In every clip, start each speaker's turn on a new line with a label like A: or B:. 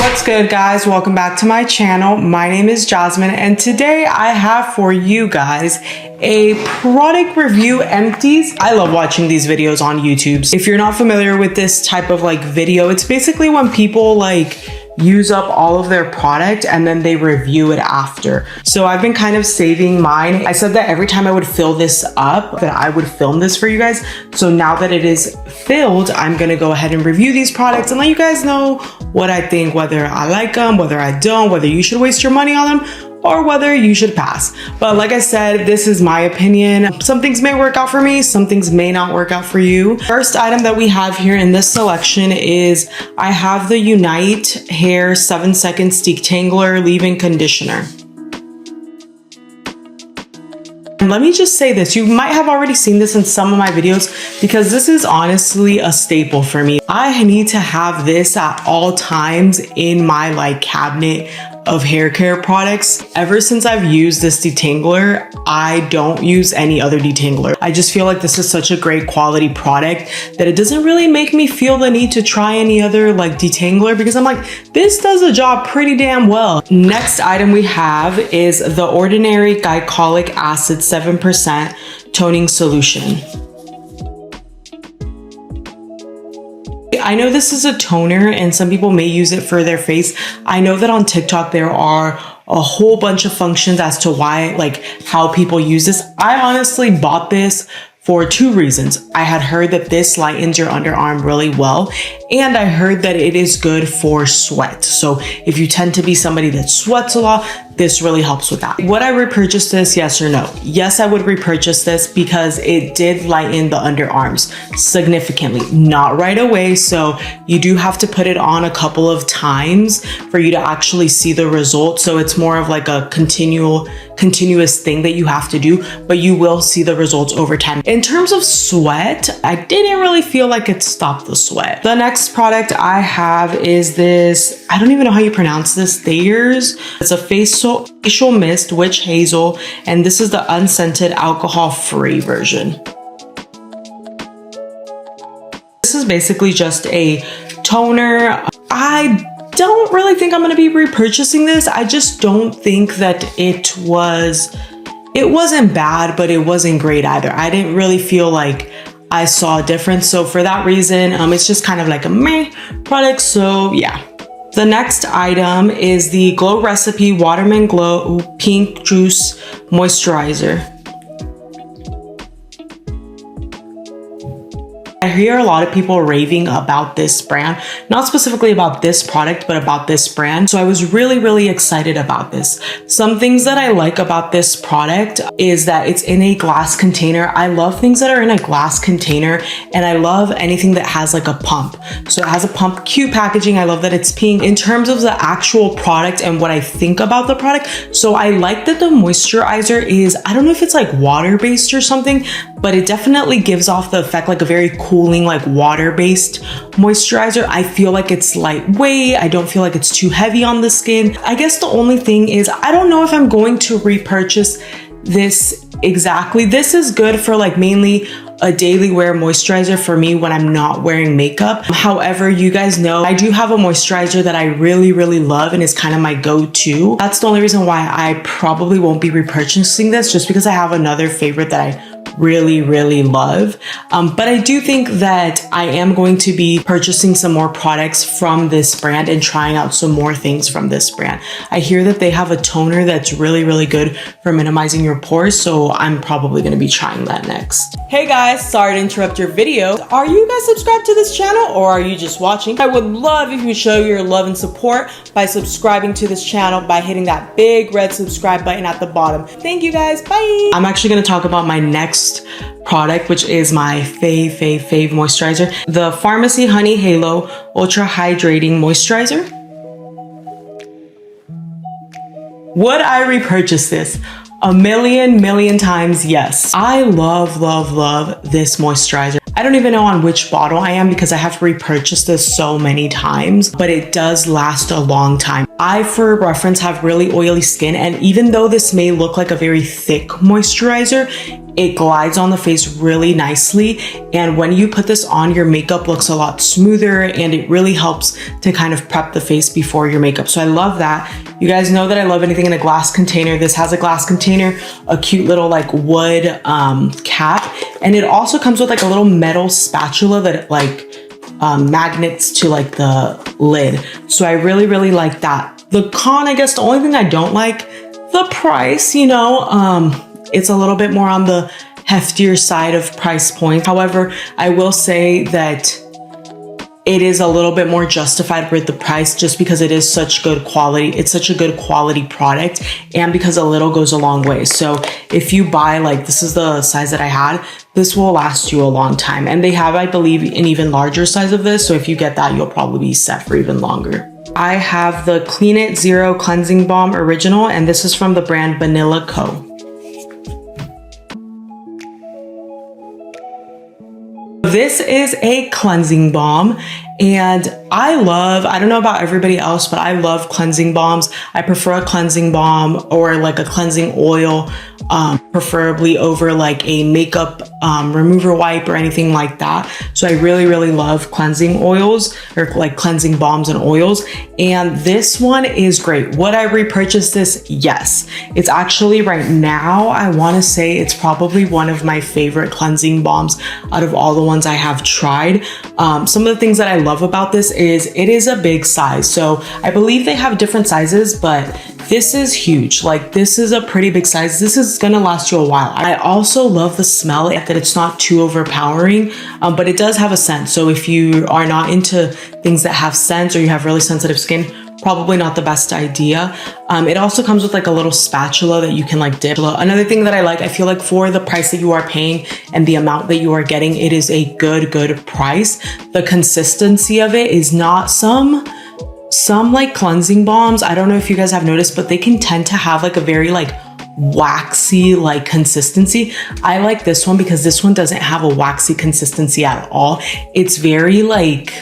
A: What's good, guys? Welcome back to my channel. My name is Jasmine, and today I have for you guys a product review. Empties. I love watching these videos on YouTube. If you're not familiar with this type of video, it's basically when people use up all of their product and then they review it after. So I've been kind of saving mine. I said that every time I would fill this up that I would film this for you guys. So now that it is filled, I'm gonna go ahead and review these products and let you guys know what I think, whether I like them, whether I don't, whether you should waste your money on them, or whether you should pass. But like I said, this is my opinion. Some things may work out for me, some things may not work out for you. First item that we have here in this selection is I have the Unite Hair 7-Second Detangler Leave-In Conditioner. And let me just say this, you might have already seen this in some of my videos because this is honestly a staple for me. I need to have this at all times in my cabinet of hair care products. Ever since I've used this detangler, I don't use any other detangler. I just feel like this is such a great quality product that it doesn't really make me feel the need to try any other detangler because I'm this does the job pretty damn well. Next item we have is the Ordinary Glycolic Acid 7% Toning Solution. I know this is a toner and some people may use it for their face. I know that on TikTok there are a whole bunch of functions as to why, how people use this. I honestly bought this for two reasons. I had heard that this lightens your underarm really well, and I heard that it is good for sweat. So if you tend to be somebody that sweats a lot, this really helps with that. Would I repurchase this? Yes or no? Yes, I would repurchase this because it did lighten the underarms significantly. Not right away, so you do have to put it on a couple of times for you to actually see the results. So it's more of a continuous thing that you have to do, but you will see the results over time. In terms of sweat, I didn't really feel like it stopped the sweat. The next product I have is this, I don't even know how you pronounce this, Thayer's. It's a facial mist, witch hazel, and this is the unscented alcohol-free version. This is basically just a toner. I don't really think I'm going to be repurchasing this. I just don't think that it wasn't bad, but it wasn't great either. I didn't really feel like I saw a difference. So for that reason, it's just kind of a meh product. So yeah. The next item is the Glow Recipe Watermelon Glow Pink Juice Moisturizer. I hear a lot of people raving about this brand, not specifically about this product, but about this brand. So I was really excited about this. Some things that I like about this product is that it's in a glass container. I love things that are in a glass container, and I love anything that has a pump. So it has a pump, cute packaging. I love that it's pink. In terms of the actual product and what I think about the product, so I like that the moisturizer is, I don't know if it's water-based or something, but it definitely gives off the effect a very cooling water-based moisturizer. I feel like it's lightweight. I don't feel like it's too heavy on the skin. I guess the only thing is I don't know if I'm going to repurchase this exactly. This is good for mainly a daily wear moisturizer for me when I'm not wearing makeup. However, you guys know I do have a moisturizer that I really love and is kind of my go-to. That's the only reason why I probably won't be repurchasing this, just because I have another favorite that I really love. But I do think that I am going to be purchasing some more products from this brand and trying out some more things from this brand. I hear that they have a toner that's really good for minimizing your pores, so I'm probably going to be trying that next. Hey guys, sorry to interrupt your video. Are you guys subscribed to this channel, or are you just watching? I would love if you show your love and support by subscribing to this channel by hitting that big red subscribe button at the bottom. Thank you guys, bye! I'm actually going to talk about my next product, which is my fave moisturizer, the Pharmacy Honey Halo Ultra Hydrating Moisturizer. Would I repurchase this? A million times yes. I love this moisturizer. I don't even know on which bottle I am because I have repurchased this so many times, but it does last a long time. I, for reference, have really oily skin, and even though this may look like a very thick moisturizer, It glides on the face really nicely, and when you put this on, your makeup looks a lot smoother, and it really helps to kind of prep the face before your makeup. So I love that. You guys know that I love anything in a glass container. This has a glass container, a cute little like wood cap, and it also comes with like a little metal spatula that like magnets to like the lid. So I really like that. The con, I guess, the only thing I don't like, the price, you know, it's a little bit more on the heftier side of price point. However, I will say that it is a little bit more justified with the price just because it is such good quality. It's such a good quality product, and because a little goes a long way. So if you buy, like, this is the size that I had, this will last you a long time. And they have, I believe, an even larger size of this. So if you get that, you'll probably be set for even longer. I have the Clean It Zero Cleansing Balm Original, and this is from the brand Vanilla Co. This is a cleansing balm, and I don't know about everybody else, but I love cleansing balms. I prefer a cleansing balm or like a cleansing oil, preferably over like a makeup remover wipe or anything like that. So I really love cleansing oils, or like cleansing balms and oils. And this one is great. Would I repurchase this? Yes. It's actually right now, I want to say it's probably one of my favorite cleansing balms out of all the ones I have tried. Some of the things that I love about this is it is a big size. So I believe they have different sizes, but this is huge. Like, this is a pretty big size. This is gonna last you a while. I also love the smell, that it's not too overpowering, but it does have a scent. So if you are not into things that have scents, or you have really sensitive skin, probably not the best idea. It also comes with like a little spatula that you can like dip. Another thing that I like, I feel like for the price that you are paying and the amount that you are getting, it is a good price. The consistency of it is not some like cleansing balms. I don't know if you guys have noticed, but they can tend to have like a very like waxy like consistency. I like this one because this one doesn't have a waxy consistency at all. It's very like,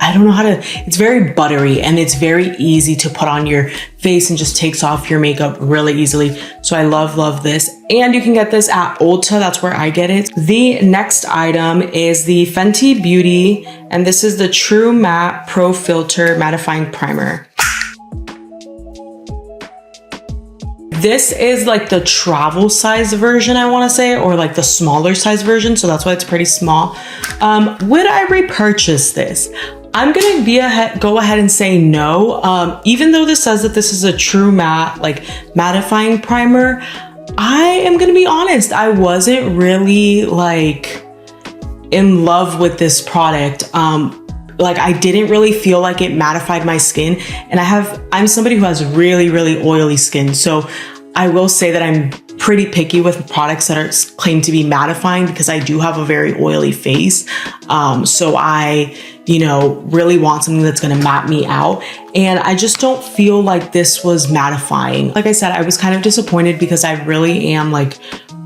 A: I don't know how to, it's very buttery, and it's very easy to put on your face and just takes off your makeup really easily. So I love this. And you can get this at Ulta. That's where I get it. The next item is the Fenty Beauty, and this is the True Matte Pro Filter Mattifying Primer. This is like the travel size version, I want to say, or like the smaller size version. So that's why it's pretty small. Would I repurchase this? I'm going to go ahead and say no. Even though this says that this is a true matte, like mattifying primer, I am going to be honest. I wasn't really like in love with this product. Like, I didn't really feel like it mattified my skin, and I'm somebody who has really oily skin. So I will say that I'm pretty picky with products that are claimed to be mattifying, because I do have a very oily face. So I, really want something that's going to matte me out. And I just don't feel like this was mattifying. Like I said, I was kind of disappointed because I really am like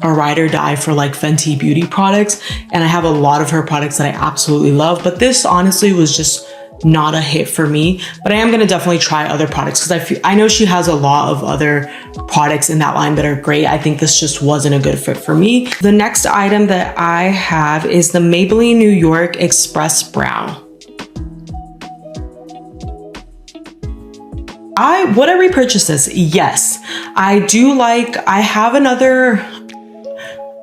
A: a ride or die for like Fenty beauty products. And I have a lot of her products that I absolutely love. But this honestly was just not a hit for me. But I am going to definitely try other products, because I know she has a lot of other products in that line that are great. I think this just wasn't a good fit for me. The next item that I have is the Maybelline New York Express Brow. Would I repurchase this? Yes. I have another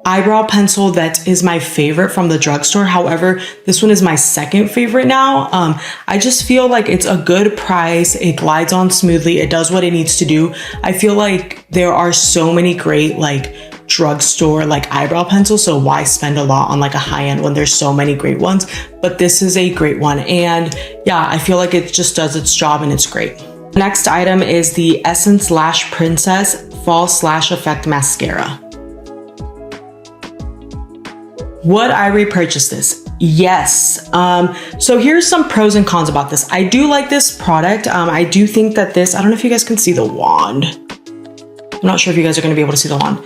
A: eyebrow pencil that is my favorite from the drugstore. However, this one is my second favorite now. I just feel like it's a good price. It glides on smoothly. It does what it needs to do. I feel like there are so many great like drugstore like eyebrow pencils, so why spend a lot on like a high-end when there's so many great ones? But this is a great one, and yeah, I feel like it just does its job and it's great. Next item is the Essence Lash Princess False Lash Effect Mascara. Would I repurchase this? Yes. So here's some pros and cons about this. I do like this product. I do think that I don't know if you guys can see the wand. I'm not sure if you guys are going to be able to see the wand.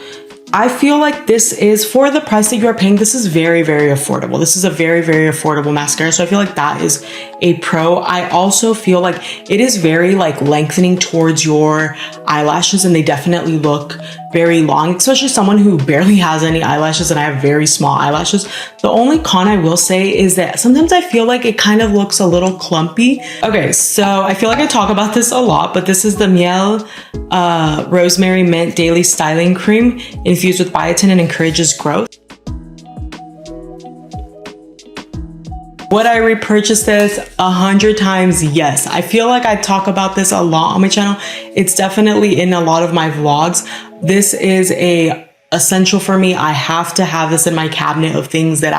A: I feel like this is, for the price that you are paying, this is very affordable. This is a very affordable mascara. So I feel like that is a pro. I also feel like it is very like lengthening towards your eyelashes, and they definitely look very long, especially someone who barely has any eyelashes, and I have very small eyelashes. The only con I will say is that sometimes I feel like it kind of looks a little clumpy. Okay, so I feel like I talk about this a lot, but this is the Miel Rosemary Mint Daily Styling Cream infused with biotin and encourages growth. Would I repurchase this 100 times? Yes. I feel like I talk about this a lot on my channel. It's definitely in a lot of my vlogs. This is a essential for me. I have to have this in my cabinet of things that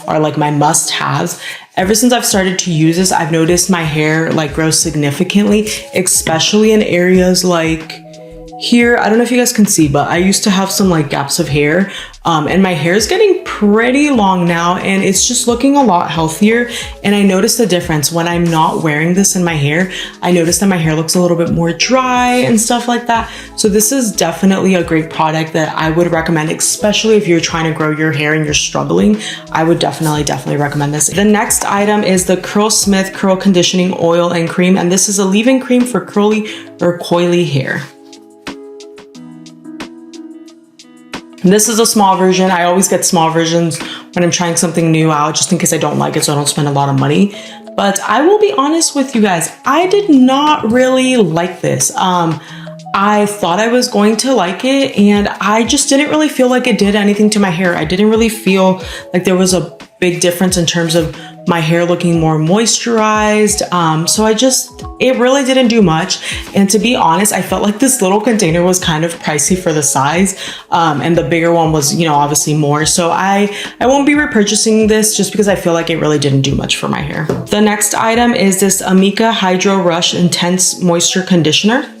A: are like my must-haves. Ever since I've started to use this, I've noticed my hair like grow significantly, especially in areas like here. I don't know if you guys can see, but I used to have some like gaps of hair, and my hair is getting pretty long now, and it's just looking a lot healthier. And I noticed the difference when I'm not wearing this in my hair. I noticed that my hair looks a little bit more dry and stuff like that. So this is definitely a great product that I would recommend, especially if you're trying to grow your hair and you're struggling. I would definitely recommend this. The next item is the Curlsmith Curl Conditioning Oil and Cream, and this is a leave-in cream for curly or coily hair. This is a small version. I always get small versions when I'm trying something new out, just in case I don't like it, so I don't spend a lot of money. But I will be honest with you guys, I did not really like this. I thought I was going to like it, and I just didn't really feel like it did anything to my hair. I didn't really feel like there was a big difference in terms of my hair looking more moisturized. So it really didn't do much. And to be honest, I felt like this little container was kind of pricey for the size. And the bigger one was, you know, obviously more. So I won't be repurchasing this just because I feel like it really didn't do much for my hair. The next item is this Amika Hydro Rush Intense Moisture Conditioner.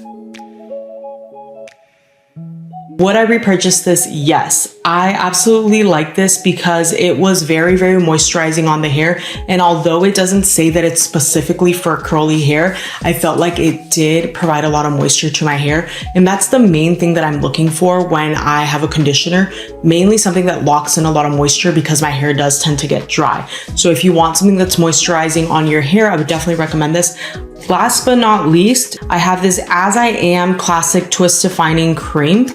A: Would I repurchase this? Yes. I absolutely like this because it was very moisturizing on the hair. And although it doesn't say that it's specifically for curly hair, I felt like it did provide a lot of moisture to my hair. And that's the main thing that I'm looking for when I have a conditioner, mainly something that locks in a lot of moisture because my hair does tend to get dry. So if you want something that's moisturizing on your hair, I would definitely recommend this. Last but not least, I have this As I Am Classic Twist Defining Cream.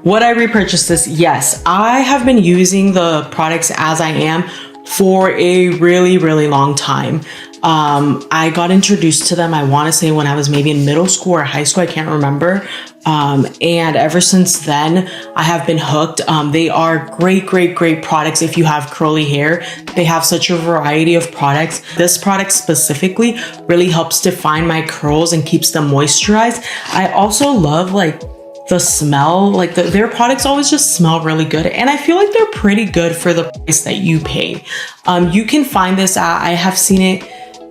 A: Would I repurchase this? Yes. I have been using the products As I Am for a really long time. I got introduced to them, I want to say when I was maybe in middle school or high school, I can't remember. And ever since then, I have been hooked. They are great products if you have curly hair. They have such a variety of products. This product specifically really helps define my curls and keeps them moisturized. I also love like the smell, like their products always just smell really good, and I feel like they're pretty good for the price that you pay. You can find this I have seen it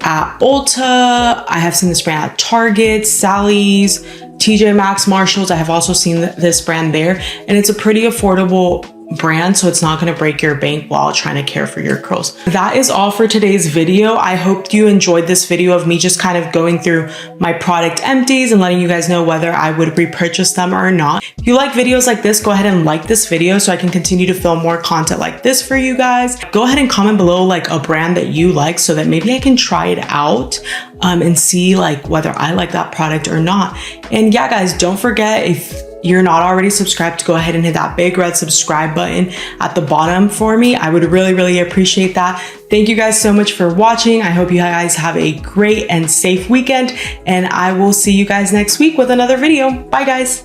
A: at Ulta, I have seen this brand at Target, Sally's, TJ Maxx, Marshalls. I have also seen this brand there, and it's a pretty affordable brand, so it's not going to break your bank while trying to care for your curls. That is all for today's video. I hope you enjoyed this video of me just kind of going through my product empties and letting you guys know whether I would repurchase them or not. If you like videos like this, go ahead and like this video so I can continue to film more content like this for you guys. Go ahead and comment below like a brand that you like so that maybe I can try it out and see like whether I like that product or not. And yeah, guys, don't forget, if you're not already subscribed, to go ahead and hit that big red subscribe button at the bottom for me. I would really appreciate that. Thank you guys so much for watching. I hope you guys have a great and safe weekend, and I will see you guys next week with another video. Bye guys.